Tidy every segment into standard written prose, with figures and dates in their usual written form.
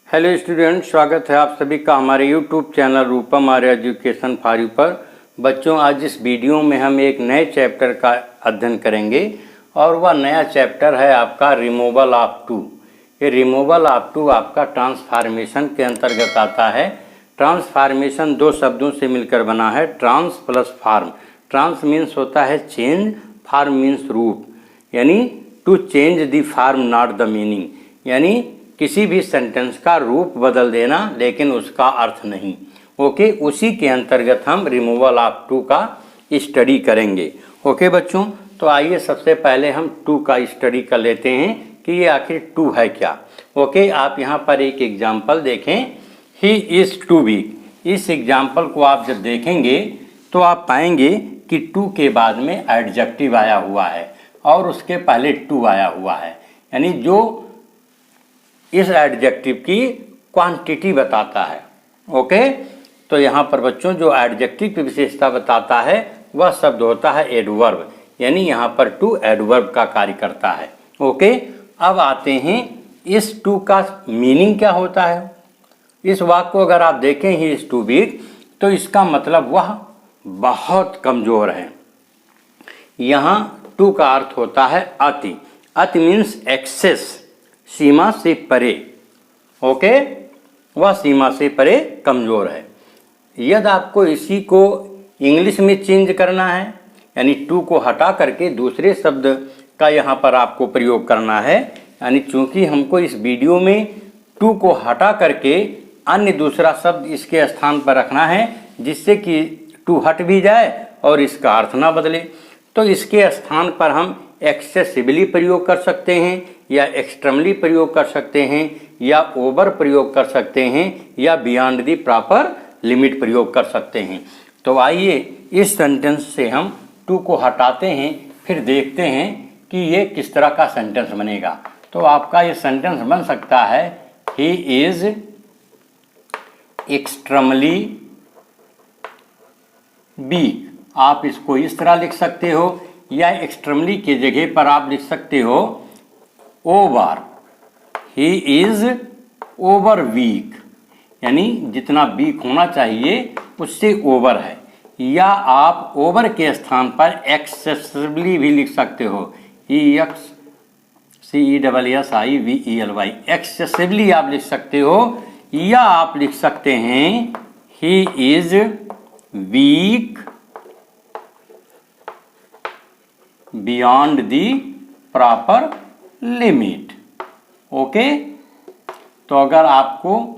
Hello student, स्वागत है आप सभी का हमारे YouTube channel Rupam Arya education for you पर। बच्चों, आज इस वीडियो में हम एक नए चैप्टर का अध्ययन करेंगे और वह नया चैप्टर है आपका रिमूवल ऑफ टू। ये रिमूवल ऑफ टू आपका ट्रांसफॉर्मेशन के अंतर्गत आता है। ट्रांसफॉर्मेशन दो शब्दों से मिलकर बना है, trans plus form. Trans means होता है चेंज, फार्म मीन्स रूप, यानी to change the form not the meaning, यानी किसी भी सेंटेंस का रूप बदल देना लेकिन उसका अर्थ नहीं। ओके, उसी के अंतर्गत हम रिमूवल ऑफ टू का स्टडी करेंगे। ओके बच्चों, तो आइए सबसे पहले हम टू का स्टडी कर लेते हैं कि ये आखिर टू है क्या। ओके, आप यहाँ पर एक एग्जाम्पल देखें, ही इज़ टू वीक। इस एग्जाम्पल को आप जब देखेंगे तो आप पाएंगे कि टू के बाद में एडजेक्टिव आया हुआ है और उसके पहले टू आया हुआ है, यानी जो इस एडजेक्टिव की क्वांटिटी बताता है। ओके, तो यहाँ पर बच्चों जो एडजेक्टिव की विशेषता बताता है वह शब्द होता है एडवर्ब, यानी यहाँ पर टू एडवर्ब का कार्य करता है। ओके, अब आते हैं इस टू का मीनिंग क्या होता है। इस वाक्य को अगर आप देखें ही इस टू वीक, तो इसका मतलब वह बहुत कमज़ोर है। यहाँ टू का अर्थ होता है अति। अति मीन्स एक्सेस, सीमा से परे। ओके, वह सीमा से परे कमज़ोर है। यदि आपको इसी को इंग्लिश में चेंज करना है, यानी टू को हटा करके दूसरे शब्द का यहाँ पर आपको प्रयोग करना है, यानी चूँकि हमको इस वीडियो में टू को हटा करके अन्य दूसरा शब्द इसके स्थान पर रखना है जिससे कि टू हट भी जाए और इसका अर्थ ना बदले, तो इसके स्थान पर हम एक्सेसिवली प्रयोग कर सकते हैं या एक्सट्रीमली प्रयोग कर सकते हैं या ओवर प्रयोग कर सकते हैं या बियॉन्ड द प्रॉपर लिमिट प्रयोग कर सकते हैं। तो आइए इस सेंटेंस से हम टू को हटाते हैं, फिर देखते हैं कि ये किस तरह का सेंटेंस बनेगा। तो आपका ये सेंटेंस बन सकता है, ही इज़ एक्सट्रीमली वीक। आप इसको इस तरह लिख सकते हो या एक्सट्रीमली के जगह पर आप लिख सकते हो over. He is over weak, यानी जितना वीक होना चाहिए उससे ओवर है। या आप ओवर के स्थान पर एक्सेसिवली भी लिख सकते हो, EXCESSIVELY, एक्सेसिवली आप लिख सकते हो। या आप लिख सकते हैं he is week beyond the proper limit. Okay, तो अगर आपको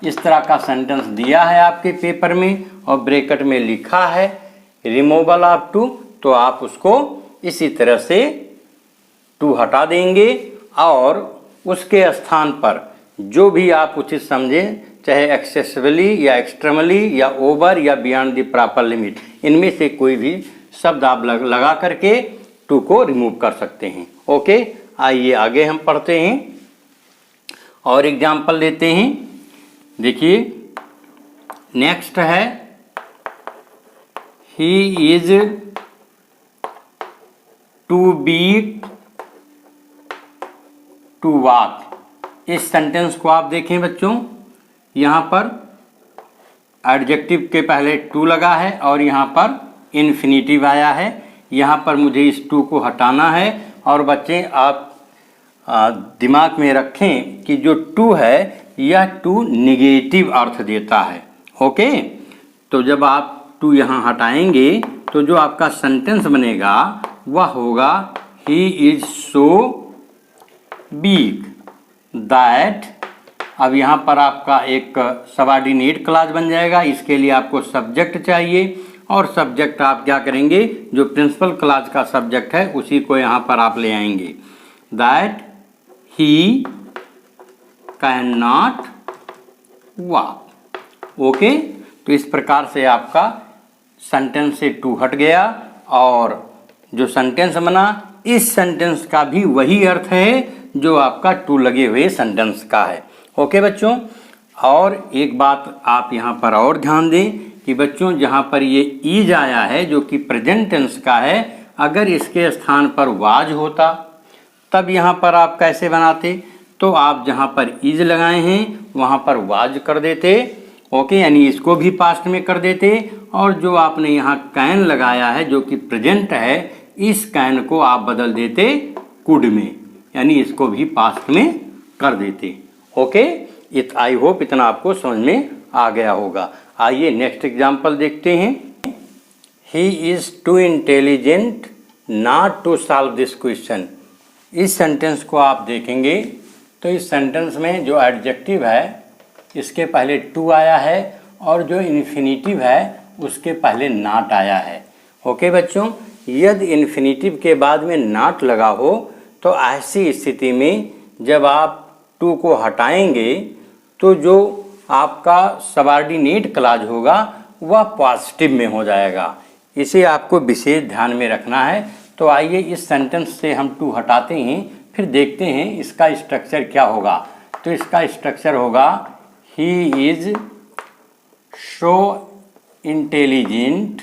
इस तरह का सेंटेंस दिया है आपके पेपर में और ब्रैकेट में लिखा है रिमूवल ऑफ टू, तो आप उसको इसी तरह से टू हटा देंगे और उसके स्थान पर जो भी आप उचित समझें, चाहे एक्सेसिवली या एक्सट्रीमली या ओवर या बियॉन्ड द प्रॉपर लिमिट, इनमें से कोई भी शब्द आप लगा करके टू को रिमूव कर सकते हैं। ओके, आइए आगे हम पढ़ते हैं और एग्जाम्पल लेते हैं। देखिए नेक्स्ट है, he is too beat to walk. इस सेंटेंस को आप देखें बच्चों, यहाँ पर एडजेक्टिव के पहले टू लगा है और यहाँ पर इन्फिनिटिव आया है। यहाँ पर मुझे इस टू को हटाना है और बच्चे आप दिमाग में रखें कि जो टू है यह टू निगेटिव अर्थ देता है। ओके, तो जब आप टू यहाँ हटाएंगे तो जो आपका सेंटेंस बनेगा वह होगा, he is so big that. अब यहाँ पर आपका एक सबऑर्डिनेट क्लॉज बन जाएगा। इसके लिए आपको सब्जेक्ट चाहिए और सब्जेक्ट आप क्या करेंगे, जो प्रिंसिपल क्लॉज का सब्जेक्ट है उसी को यहाँ पर आप ले आएंगे, that he can not walk. Okay, तो इस प्रकार से आपका सेंटेंस से टू हट गया और जो सेंटेंस बना इस सेंटेंस का भी वही अर्थ है जो आपका टू लगे हुए सेंटेंस का है। ओके बच्चों, और एक बात आप यहाँ पर और ध्यान दें कि बच्चों जहाँ पर ये ईज आया है जो कि प्रेजेंट टेंस का है, अगर इसके स्थान पर वाज होता तब यहाँ पर आप कैसे बनाते, तो आप जहाँ पर इज लगाए हैं वहाँ पर वाज कर देते। ओके, यानी इसको भी पास्ट में कर देते, और जो आपने यहाँ कैन लगाया है जो कि प्रेजेंट है, इस कैन को आप बदल देते कुड में, यानी इसको भी पास्ट में कर देते। ओके, आई होप इतना आपको समझ में आ गया होगा। आइए नेक्स्ट एग्जाम्पल देखते हैं। He is too intelligent not to solve this question. इस सेंटेंस को आप देखेंगे तो इस सेंटेंस में जो एडजेक्टिव है इसके पहले टू आया है, और जो इन्फिनिटिव है उसके पहले नॉट आया है। ओके बच्चों, यदि इन्फिनिटिव के बाद में नॉट लगा हो तो ऐसी स्थिति में जब आप टू को हटाएंगे तो जो आपका सबऑर्डिनेट क्लॉज होगा वह पॉजिटिव में हो जाएगा। इसे आपको विशेष ध्यान में रखना है। तो आइए इस सेंटेंस से हम टू हटाते हैं, फिर देखते हैं इसका स्ट्रक्चर क्या होगा। तो इसका स्ट्रक्चर होगा he is so intelligent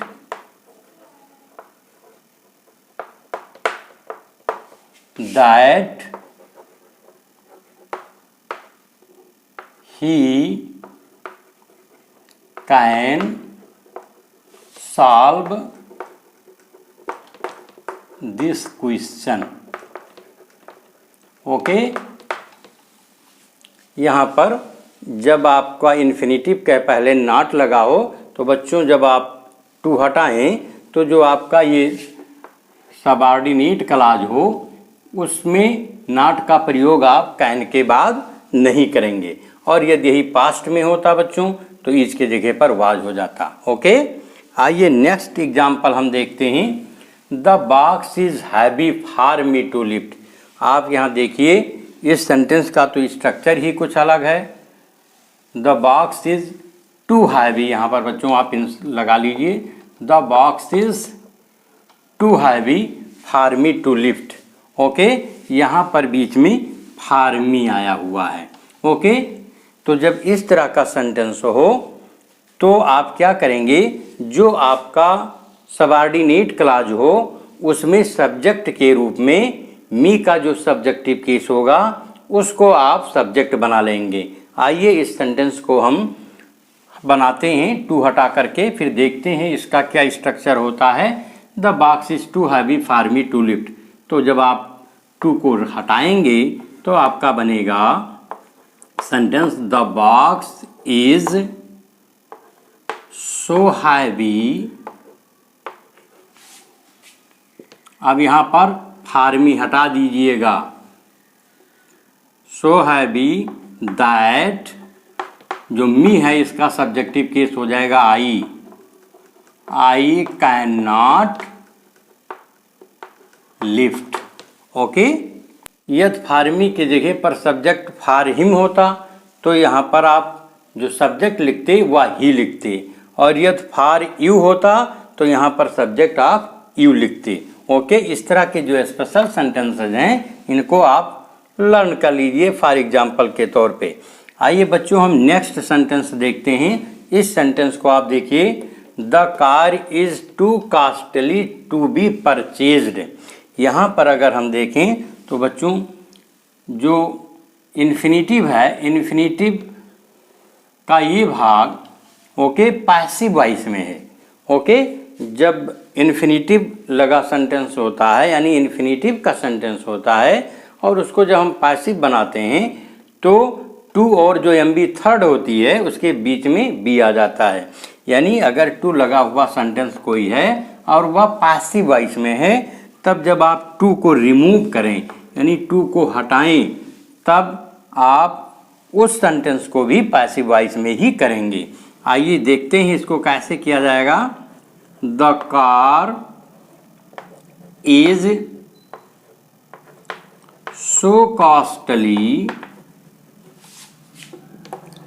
that he can solve this question। Okay, यहाँ पर जब आपका इन्फिनिटिव के पहले नॉट लगा हो तो बच्चों जब आप टू हटाएं तो जो आपका ये सबऑर्डिनेट क्लॉज हो उसमें नॉट का प्रयोग आप कैन के बाद नहीं करेंगे, और यदि यही पास्ट में होता बच्चों तो इसके जगह पर वाज हो जाता। ओके, आइए नेक्स्ट एग्जाम्पल हम देखते हैं। The box is heavy for me to lift. आप यहाँ देखिए इस सेंटेंस का तो स्ट्रक्चर ही कुछ अलग है। The box is too heavy, यहाँ पर बच्चों आप लगा लीजिए the box is too heavy for me to lift. Okay, यहाँ पर बीच में फॉर मी आया हुआ है। ओके, तो जब इस तरह का सेंटेंस हो तो आप क्या करेंगे, जो आपका सबऑर्डिनेट क्लॉज हो उसमें सब्जेक्ट के रूप में मी का जो सब्जेक्टिव केस होगा उसको आप सब्जेक्ट बना लेंगे। आइए इस सेंटेंस को हम बनाते हैं टू हटा करके, फिर देखते हैं इसका क्या स्ट्रक्चर होता है। The box is too heavy for me to lift. तो जब आप टू को हटाएंगे तो आपका बनेगा sentence the box is so heavy. अब यहाँ पर फॉर मी हटा दीजिएगा, सो हैवी दैट जो मी है इसका सब्जेक्टिव केस हो जाएगा I can not lift. Okay, यदि फॉर मी के जगह पर सब्जेक्ट फॉर हिम होता तो यहाँ पर आप जो सब्जेक्ट लिखते वह ही लिखते, और यदि फॉर यू होता तो यहाँ पर सब्जेक्ट आप यू लिखते। ओके, इस तरह के जो स्पेशल सेंटेंसेज हैं इनको आप लर्न कर लीजिए फॉर एग्जाम्पल के तौर पे। आइए बच्चों हम नेक्स्ट सेंटेंस देखते हैं। इस सेंटेंस को आप देखिए, the car is too costly to be purchased. यहाँ पर अगर हम देखें तो बच्चों जो इन्फिनिटिव है, इन्फिनिटिव का ये भाग ओके पैसिव वॉइस में है। ओके, जब इन्फिनिटिव लगा सेंटेंस होता है यानी इन्फिनिटिव का सेंटेंस होता है और उसको जब हम पैसिव बनाते हैं तो टू और जो एम बी थर्ड होती है उसके बीच में बी आ जाता है। यानी अगर टू लगा हुआ सेंटेंस कोई है और वह पैसिव वॉइस में है, तब जब आप टू को रिमूव करें यानी टू को हटाएं तब आप उस सेंटेंस को भी पैसिव वॉइस में ही करेंगे। आइए देखते हैं इसको कैसे किया जाएगा। The car is so costly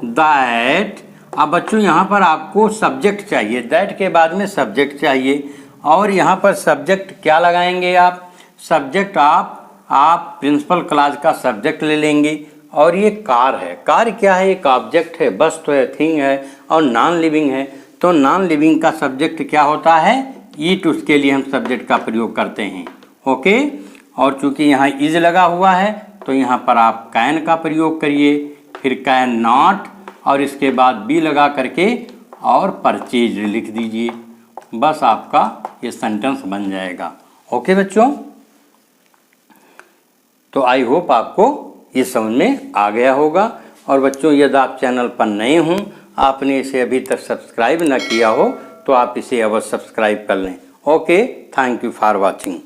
that. अब बच्चों यहाँ पर आपको सब्जेक्ट चाहिए, दैट के बाद में सब्जेक्ट चाहिए, और यहाँ पर सब्जेक्ट क्या लगाएंगे आप, सब्जेक्ट आप प्रिंसिपल क्लॉज का सब्जेक्ट ले लेंगे। और ये कार है, कार क्या है, एक ऑब्जेक्ट है, वस्तु है, थिंग है, और नॉन लिविंग है। तो नॉन लिविंग का सब्जेक्ट क्या होता है, ईट, उसके लिए हम सब्जेक्ट का प्रयोग करते हैं। ओके, और चूंकि यहाँ इज लगा हुआ है तो यहाँ पर आप कैन का प्रयोग करिए। फिर कैन नॉट और इसके बाद बी लगा करके और परचेज लिख दीजिए। बस आपका ये सेंटेंस बन जाएगा। ओके बच्चों, तो आई होप आपको ये समझ में आ गया होगा। और बच्चों, यदि आप चैनल पर नए हों, आपने इसे अभी तक सब्सक्राइब न किया हो, तो आप इसे अवश्य सब्सक्राइब कर लें। Okay, thank you for watching.